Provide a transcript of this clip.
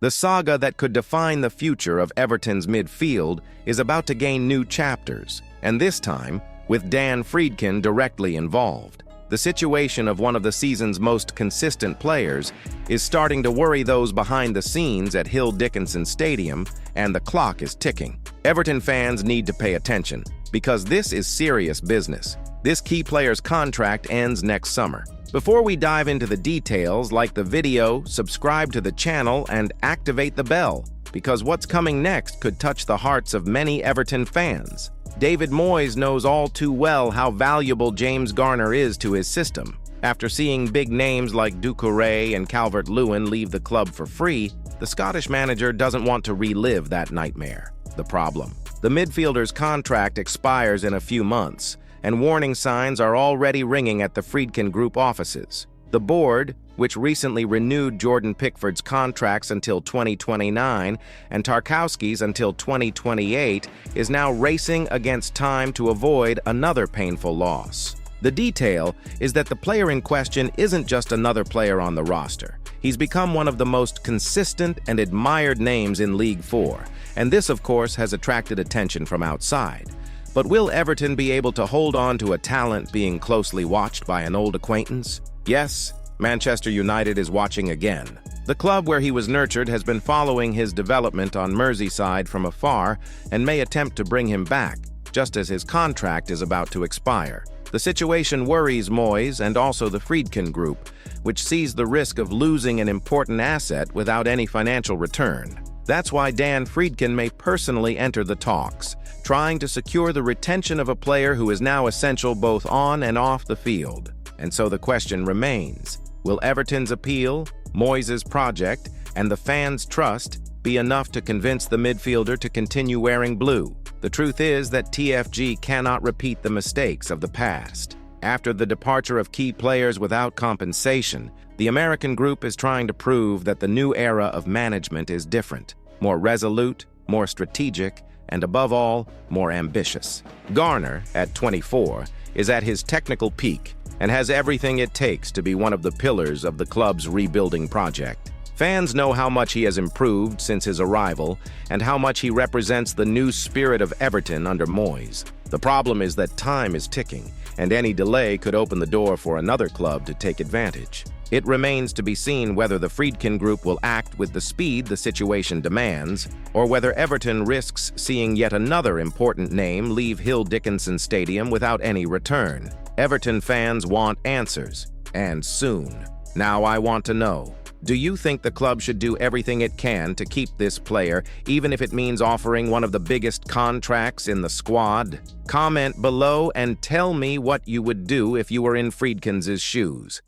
The saga that could define the future of Everton's midfield is about to gain new chapters, and this time, with Dan Friedkin directly involved. The situation of one of the season's most consistent players is starting to worry those behind the scenes at Goodison Stadium, and the clock is ticking. Everton fans need to pay attention, because this is serious business. This key player's contract ends next summer. Before we dive into the details, like the video, subscribe to the channel, and activate the bell, because what's coming next could touch the hearts of many Everton fans. David Moyes knows all too well how valuable James Garner is to his system. After seeing big names like Doucouré and Calvert-Lewin leave the club for free, the Scottish manager doesn't want to relive that nightmare. The problem: the midfielder's contract expires in a few months, and warning signs are already ringing at the Friedkin Group offices. The board, which recently renewed Jordan Pickford's contracts until 2029 and Tarkowski's until 2028, is now racing against time to avoid another painful loss. The detail is that the player in question isn't just another player on the roster. He's become one of the most consistent and admired names in League 4, and this, of course, has attracted attention from outside. But will Everton be able to hold on to a talent being closely watched by an old acquaintance? Yes, Manchester United is watching again. The club where he was nurtured has been following his development on Merseyside from afar and may attempt to bring him back, just as his contract is about to expire. The situation worries Moyes and also the Friedkin Group, which sees the risk of losing an important asset without any financial return. That's why Dan Friedkin may personally enter the talks, trying to secure the retention of a player who is now essential both on and off the field. And so the question remains: will Everton's appeal, Moyes' project, and the fans' trust be enough to convince the midfielder to continue wearing blue? The truth is that TFG cannot repeat the mistakes of the past. After the departure of key players without compensation, the American group is trying to prove that the new era of management is different, more resolute, more strategic, and above all, more ambitious. Garner, at 24, is at his technical peak and has everything it takes to be one of the pillars of the club's rebuilding project. Fans know how much he has improved since his arrival and how much he represents the new spirit of Everton under Moyes. The problem is that time is ticking, and any delay could open the door for another club to take advantage. It remains to be seen whether the Friedkin Group will act with the speed the situation demands, or whether Everton risks seeing yet another important name leave Goodison Stadium without any return. Everton fans want answers, and soon. Now I want to know: do you think the club should do everything it can to keep this player, even if it means offering one of the biggest contracts in the squad? Comment below and tell me what you would do if you were in Friedkin's shoes.